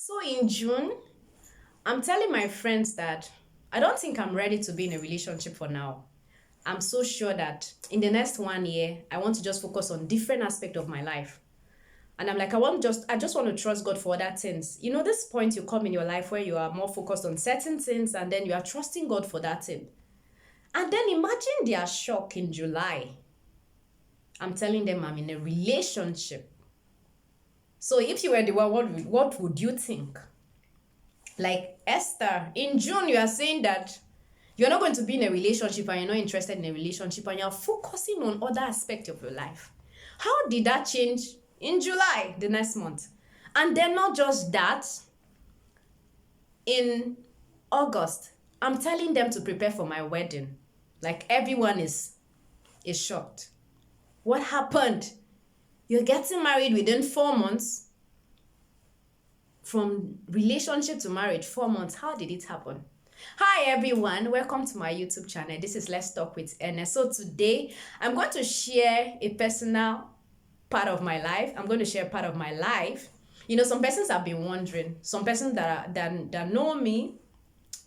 So in June, I'm telling my friends that I don't think I'm ready to be in a relationship for now. I'm so sure that in the next 1 year, I want to just focus on different aspect of my life. And I'm like, I just want to trust God for other things. You know, this point you come in your life where you are more focused on certain things and then you are trusting God for that thing. And then imagine their shock in July. I'm telling them I'm in a relationship. So if you were the one, what would you think? Like Esther, in June, you are saying that you're not going to be in a relationship and you're not interested in a relationship and you're focusing on other aspects of your life. How did that change in July, the next month? And then not just that, in August, I'm telling them to prepare for my wedding. Like everyone is shocked. What happened? You're getting married within 4 months. From relationship to marriage, 4 months. How did it happen? Hi everyone, welcome to my YouTube channel. This is Let's Talk with Ernest. So today I'm going to share a personal part of my life. I'm going to share part of my life. You know, some persons have been wondering, some persons that know me,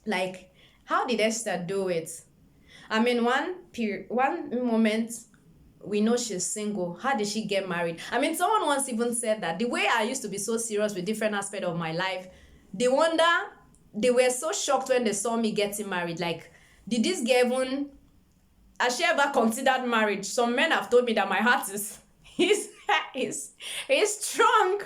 like, how did Esther do it? I mean, one moment we know she's single. How did she get married? I mean, someone once even said that the way I used to be so serious with different aspects of my life, they were so shocked when they saw me getting married. Like, did this girl even, has she ever considered marriage? Some men have told me that my heart is strong,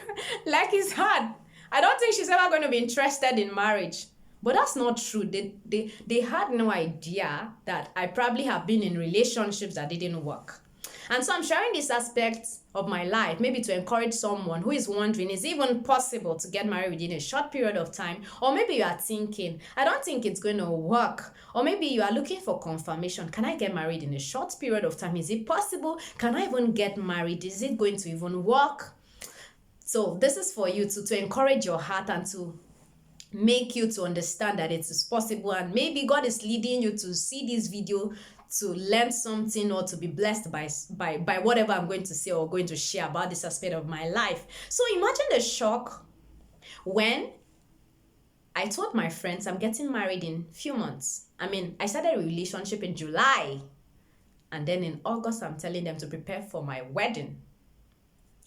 like his heart. I don't think she's ever going to be interested in marriage. But that's not true. They had no idea that I probably have been in relationships that didn't work. And so I'm sharing this aspect of my life, maybe to encourage someone who is wondering, is it even possible to get married within a short period of time? Or maybe you are thinking, I don't think it's going to work. Or maybe you are looking for confirmation. Can I get married in a short period of time? Is it possible? Can I even get married? Is it going to even work? So this is for you to encourage your heart and to make you to understand that it is possible, and maybe God is leading you to see this video to learn something or to be blessed by whatever I'm going to say or going to share about this aspect of my life. So imagine the shock when I told my friends I'm getting married in few months. I mean, I started a relationship in July, and then in August I'm telling them to prepare for my wedding,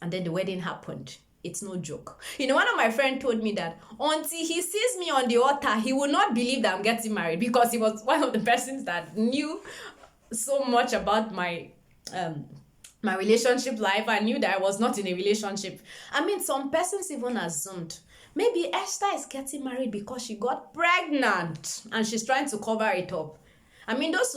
and then the wedding happened. It's no joke. You know, one of my friends told me that until he sees me on the altar, he will not believe that I'm getting married, because he was one of the persons that knew so much about my relationship life. I knew that I was not in a relationship. I mean, some persons even assumed maybe Esther is getting married because she got pregnant and she's trying to cover it up. I mean, those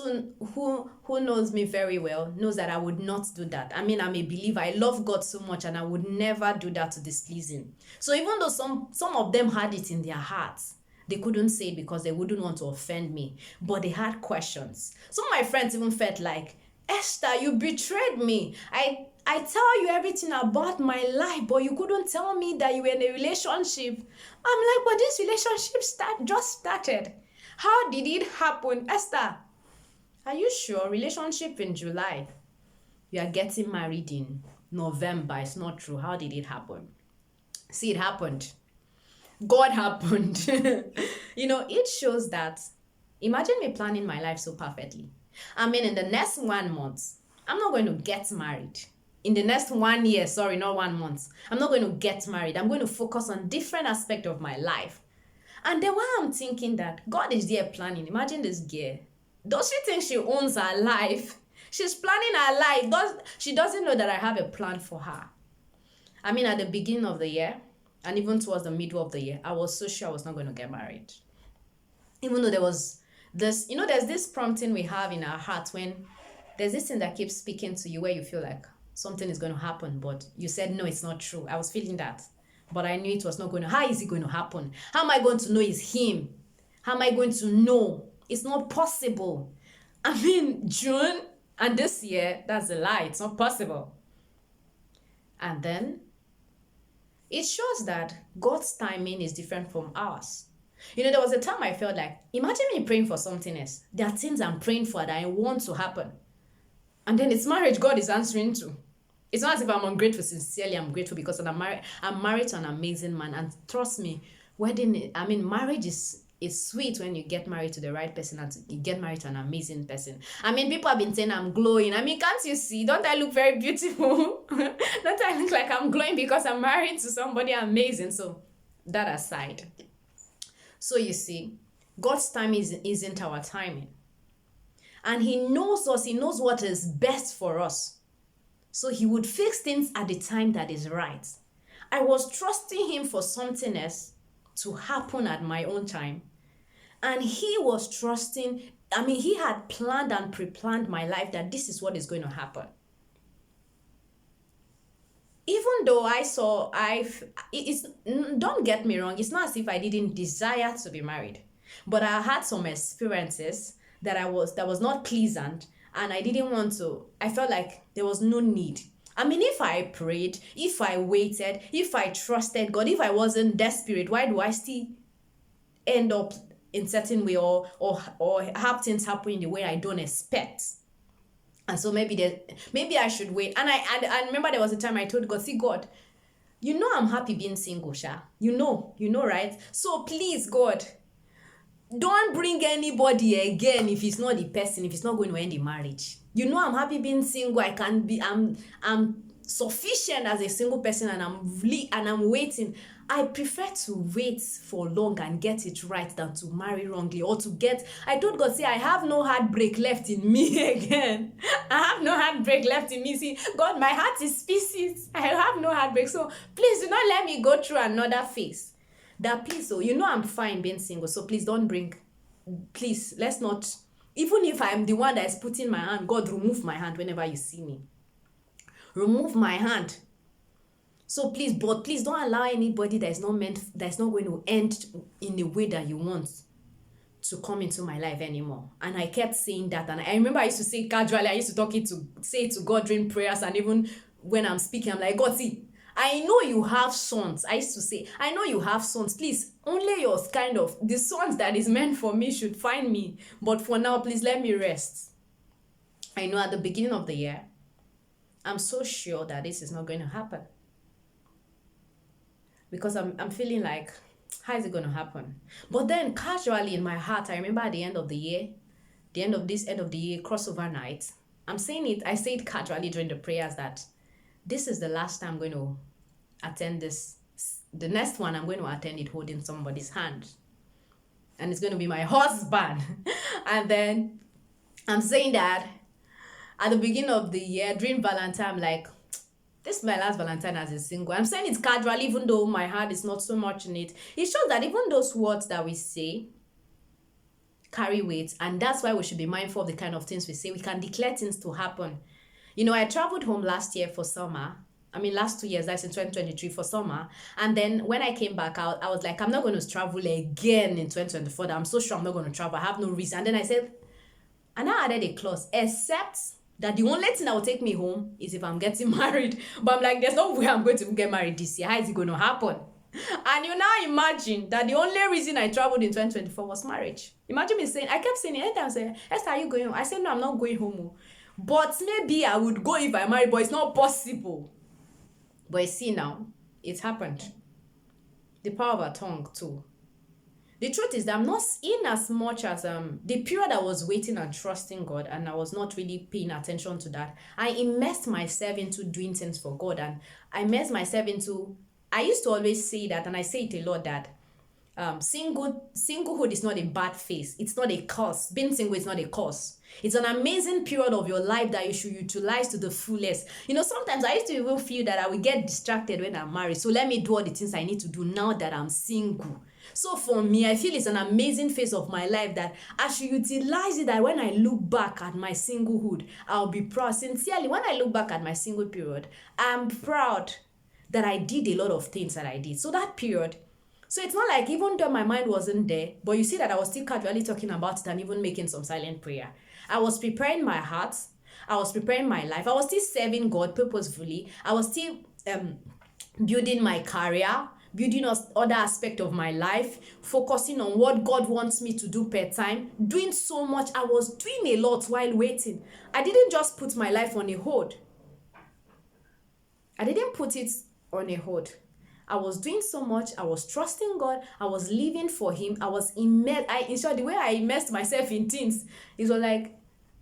who knows me very well knows that I would not do that. I mean, I'm a believer. I love God so much, and I would never do that to displease him. So even though some of them had it in their hearts, they couldn't say it because they wouldn't want to offend me. But they had questions. Some of my friends even felt like, Esther, you betrayed me. I tell you everything about my life, but you couldn't tell me that you were in a relationship. I'm like, but this relationship just started. How did it happen? Esther, are you sure? Relationship in July. You are getting married in November. It's not true. How did it happen? See, it happened. God happened. You know, it shows that, imagine me planning my life so perfectly. I mean, in the next 1 month, I'm not going to get married. In the next 1 year, sorry, not 1 month, I'm not going to get married. I'm going to focus on different aspects of my life. And then while I'm thinking that God is there planning, imagine this girl. Does she think she owns her life? She's planning her life. She doesn't know that I have a plan for her. I mean, at the beginning of the year, and even towards the middle of the year, I was so sure I was not going to get married. Even though there was this, you know, there's this prompting we have in our hearts when there's this thing that keeps speaking to you where you feel like something is going to happen, but you said, no, it's not true. I was feeling that. But I knew it was not going to. How is it going to happen? How am I going to know it's him? How am I going to know? It's not possible. I mean, June and this year, that's a lie. It's not possible. And then it shows that God's timing is different from ours. You know, there was a time I felt like, imagine me praying for something else. There are things I'm praying for that I want to happen. And then it's marriage God is answering to. It's not as if I'm ungrateful. Sincerely, I'm grateful because I'm married to an amazing man. And trust me, marriage is sweet when you get married to the right person and you get married to an amazing person. I mean, people have been saying I'm glowing. I mean, can't you see? Don't I look very beautiful? Don't I look like I'm glowing because I'm married to somebody amazing? So, that aside. So, you see, God's time isn't our timing. And He knows us, He knows what is best for us. So He would fix things at the time that is right. I was trusting Him for something else to happen at my own time. And He was trusting, He had planned and pre-planned my life that this is what is going to happen. Even though don't get me wrong, it's not as if I didn't desire to be married. But I had some experiences that was not pleasant, and I didn't want to. I felt like there was no need. If I prayed, if I waited, if I trusted God, if I wasn't desperate, why do I still end up in certain way or have things happen in the way I don't expect? And so maybe I should wait. And I remember there was a time I told God, see, God, you know I'm happy being single, Sha. You know, right? So please, God, don't bring anybody again if it's not the person, if it's not going to end the marriage. You know I'm happy being single. I'm sufficient as a single person, and I'm waiting. I prefer to wait for long and get it right than to marry wrongly or to get. I told God, say, I have no heartbreak left in me again. I have no heartbreak left in me. See, God, my heart is pieces. I have no heartbreak. So please do not let me go through another phase. That please, so you know I'm fine being single. So please don't bring. Please, let's not. Even if I'm the one that is putting my hand, God, remove my hand whenever you see me. Remove my hand. So please don't allow anybody that's not going to end in the way that you want to come into my life anymore. And I kept saying that. And I remember I used to say casually, I used to say it to God during prayers. And even when I'm speaking, I'm like, God, see, I know you have sons. I used to say, I know you have sons. Please, only your the sons that is meant for me should find me. But for now, please let me rest. I know at the beginning of the year, I'm so sure that this is not going to happen. Because I'm feeling like, how is it going to happen? But then casually in my heart, I remember at the end of the year, end of the year crossover night, I say it casually during the prayers that this is the last time I'm going to attend this. The next one I'm going to attend it holding somebody's hand. And it's going to be my husband. And then I'm saying that at the beginning of the year, during Valentine, I'm like, this is my last Valentine as a single. I'm saying it casually, even though my heart is not so much in it. It shows that even those words that we say carry weight. And that's why we should be mindful of the kind of things we say. We can declare things to happen. I traveled home last year for summer. Last 2 years, that's in 2023 for summer. And then when I came back out, I was like, I'm not going to travel again in 2024. I'm so sure I'm not going to travel. I have no reason. And then I said, and I added a clause, except that the only thing that will take me home is if I'm getting married. But I'm like, there's no way I'm going to get married this year. How is it going to happen? And you now imagine that the only reason I traveled in 2024 was marriage. Imagine me saying, I kept saying it. Anytime I say, Esther, are you going home? I said, no, I'm not going home. But maybe I would go if I marry, but it's not possible. But you see now, it happened. The power of our tongue too. The truth is that I'm not in as much as the period I was waiting and trusting God, and I was not really paying attention to that. I immersed myself into doing things for God, and I immersed myself into. I used to always say that, and I say it a lot, that singlehood is not a bad phase. It's not a curse. Being single is not a curse. It's an amazing period of your life that you should utilize to the fullest. Sometimes I used to even feel that I will get distracted when I'm married. So let me do all the things I need to do now that I'm single. So for me, I feel it's an amazing phase of my life that I should utilize it, that when I look back at my singlehood, I'll be proud. Sincerely, when I look back at my single period, I'm proud that I did a lot of things that I did. So that period, so it's not like even though my mind wasn't there, but you see that I was still casually talking about it and even making some silent prayer. I was preparing my heart. I was preparing my life. I was still serving God purposefully. I was still building my career, building other aspect of my life, focusing on what God wants me to do per time, doing so much. I was doing a lot while waiting. I didn't just put my life on a hold. I didn't put it on a hold. I was doing so much. I was trusting God. I was living for Him. I was immersed. In short, the way I immersed myself in things, it was like,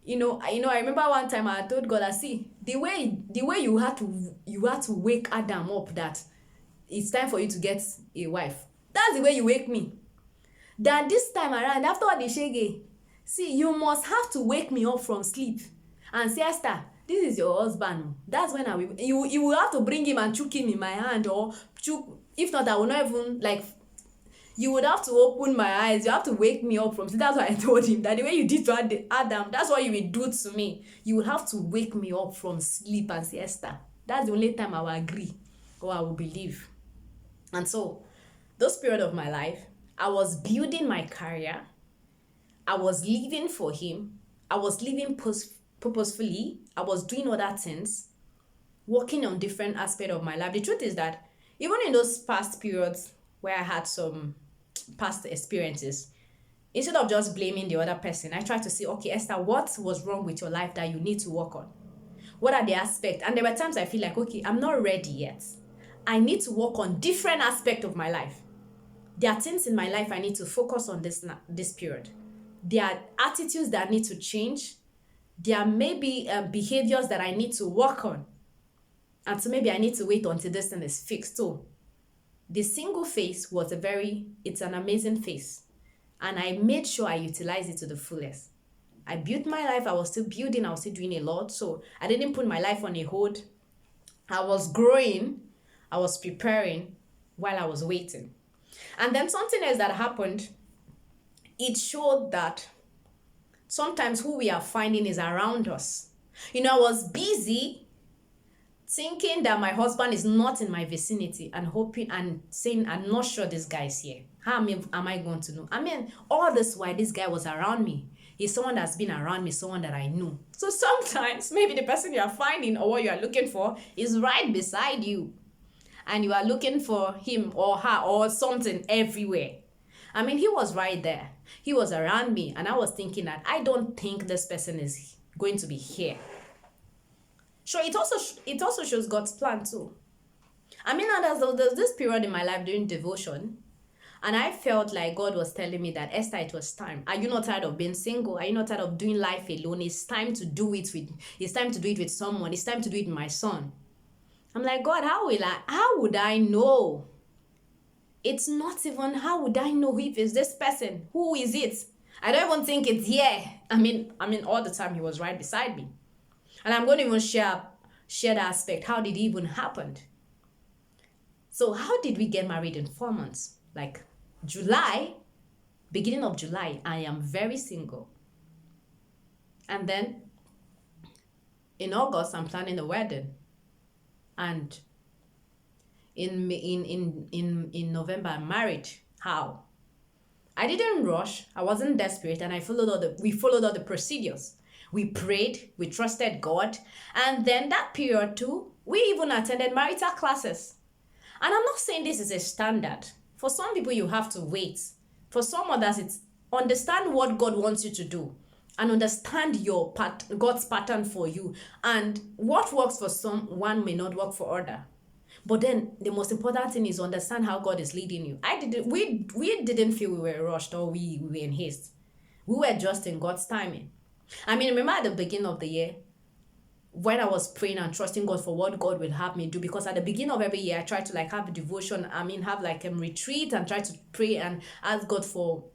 I remember one time I told God, I see the way you had to wake Adam up that it's time for you to get a wife. That's the way you wake me. Then this time around, after all the shege, see, you must have to wake me up from sleep and say, Esther, this is your husband. That's when you will have to bring him and choke him in my hand, or choke. If not, I will not even, like, you would have to open my eyes. You have to wake me up from sleep. That's why I told him that the way you did to Adam, that's what you will do to me. You will have to wake me up from sleep and say, Esther, that's the only time I will agree or I will believe. And so, those period of my life, I was building my career. I was living for Him. I was living purposefully. I was doing other things, working on different aspects of my life. The truth is that even in those past periods where I had some past experiences, instead of just blaming the other person, I tried to say, okay, Esther, what was wrong with your life that you need to work on? What are the aspects? And there were times I feel like, okay, I'm not ready yet. I need to work on different aspects of my life. There are things in my life I need to focus on this period. There are attitudes that need to change. There may be behaviors that I need to work on. And so maybe I need to wait until this thing is fixed too. The single phase was it's an amazing phase. And I made sure I utilized it to the fullest. I built my life. I was still building. I was still doing a lot. So I didn't put my life on a hold. I was growing. I was preparing while I was waiting. And then something else that happened, it showed that sometimes who we are finding is around us. I was busy thinking that my husband is not in my vicinity and hoping and saying, I'm not sure this guy is here. How am I going to know? All this while this guy was around me. He's someone that's been around me, someone that I know. So sometimes maybe the person you are finding or what you are looking for is right beside you. And you are looking for him or her or something everywhere. He was right there. He was around me. And I was thinking that I don't think this person is going to be here. So it also shows God's plan too. There's this period in my life during devotion. And I felt like God was telling me that, Esther, it was time. Are you not tired of being single? Are you not tired of doing life alone? It's time to do it with someone. It's time to do it with my son. I'm like, God, how would I know? It's not even, how would I know if it's this person? Who is it? I don't even think it's here. All the time he was right beside me. And I'm going to even share the aspect. How did it even happen? So how did we get married in 4 months? Like beginning of July, I am very single. And then in August, I'm planning a wedding. And in November, I'm married. How? I didn't rush. I wasn't desperate, and we followed all the procedures. We prayed, we trusted God, and then that period too, we even attended marital classes. And I'm not saying this is a standard. For some people, you have to wait. For some others, it's understand what God wants you to do and understand God's pattern for you. And what works for someone may not work for other. But then the most important thing is understand how God is leading you. We didn't feel we were rushed or we were in haste. We were just in God's timing. Remember at the beginning of the year, when I was praying and trusting God for what God will have me do, because at the beginning of every year, I try to have a devotion, have a retreat and try to pray and ask God for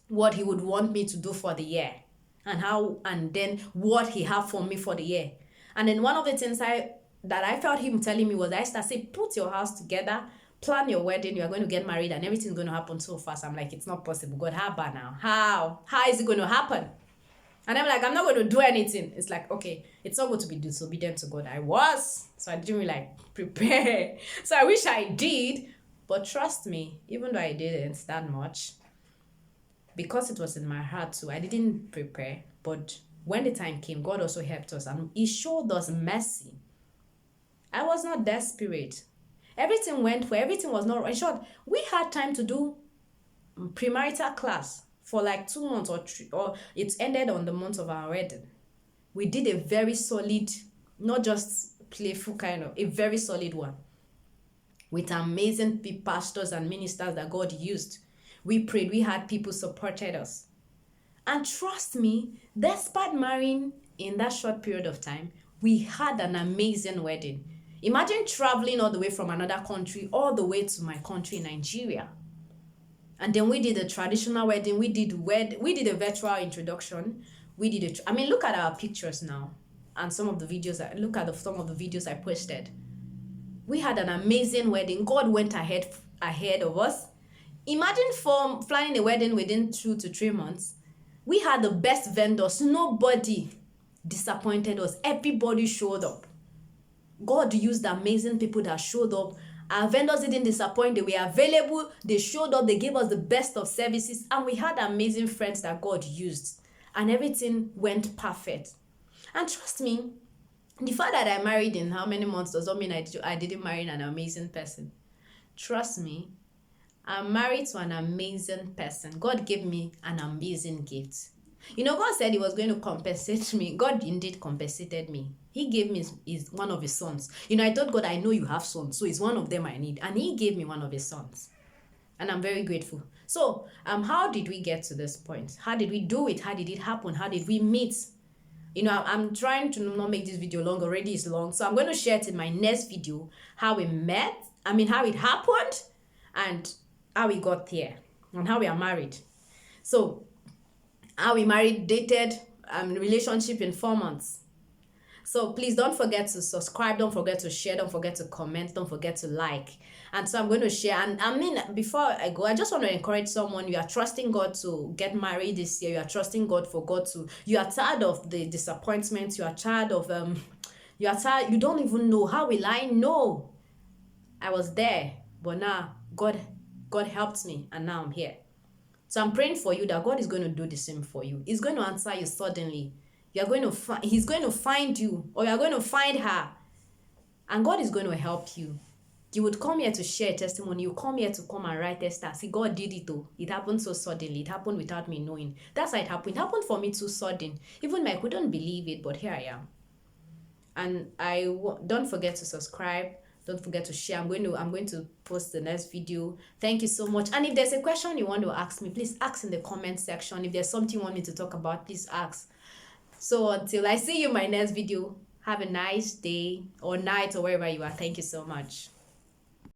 what He would want me to do for the year and then what He have for me for the year. And then one of the things that I felt Him telling me was, I said, put your house together, plan your wedding, you're going to get married and everything's going to happen so fast. I'm like, it's not possible. God, how about now? How is it going to happen? And I'm like, I'm not going to do anything. It's like, okay, it's not going to be disobedient to God. I was. So I didn't really prepare. So I wish I did. But trust me, even though I didn't that much, because it was in my heart too, I didn't prepare. But when the time came, God also helped us. And He showed us mercy. I was not desperate. Everything went well. Everything was not... In short, we had time to do premarital class for 2 months or 3, or it ended on the month of our wedding. We did a very solid, not just playful kind of, a very solid one, with amazing pastors and ministers that God used. We prayed, we had people supported us. And trust me, despite marrying in that short period of time, we had an amazing wedding. Imagine traveling all the way from another country, all the way to my country, Nigeria. And then we did a traditional wedding. We did a virtual introduction. Look at our pictures now, and some of the videos. Look at some of the videos I posted. We had an amazing wedding. God went ahead of us. Imagine from planning a wedding within 2 to 3 months. We had the best vendors. Nobody disappointed us. Everybody showed up. God used amazing people that showed up. Our vendors didn't disappoint. They were available. They showed up. They gave us the best of services. And we had amazing friends that God used. And everything went perfect. And trust me, the fact that I married in how many months does not mean I didn't marry an amazing person. Trust me, I'm married to an amazing person. God gave me an amazing gift. God said he was going to compensate me. God indeed compensated me. He gave me one of his sons. I told God, I know you have sons, so it's one of them I need. And he gave me one of his sons. And I'm very grateful. So, how did we get to this point? How did we do it? How did it happen? How did we meet? I'm trying to not make this video long. Already it's long. So I'm going to share it in my next video, how we met, how it happened, and how we got there, and how we are married. So, how we married, dated, relationship in 4 months. So please don't forget to subscribe, don't forget to share, don't forget to comment, don't forget to like. And so I'm going to share. And before I go, I just want to encourage someone. You are trusting God to get married this year. You are trusting God for God to, you are tired of the disappointments. You are tired of, you don't even know, how will I know? I was there, but now God helped me, and now I'm here. So I'm praying for you that God is going to do the same for you. He's going to answer you suddenly. He's going to find you, or you're going to find her. And God is going to help you. You would come here to share a testimony. You come here to come and write tester. See, God did it though. It happened so suddenly. It happened without me knowing. That's how it happened. It happened for me too sudden. Even I couldn't believe it, but here I am. And don't forget to subscribe. Don't forget to share. I'm going to post the next video. Thank you so much. And if there's a question you want to ask me, please ask in the comment section. If there's something you want me to talk about, please ask. So until I see you in my next video, have a nice day or night or wherever you are. Thank you so much.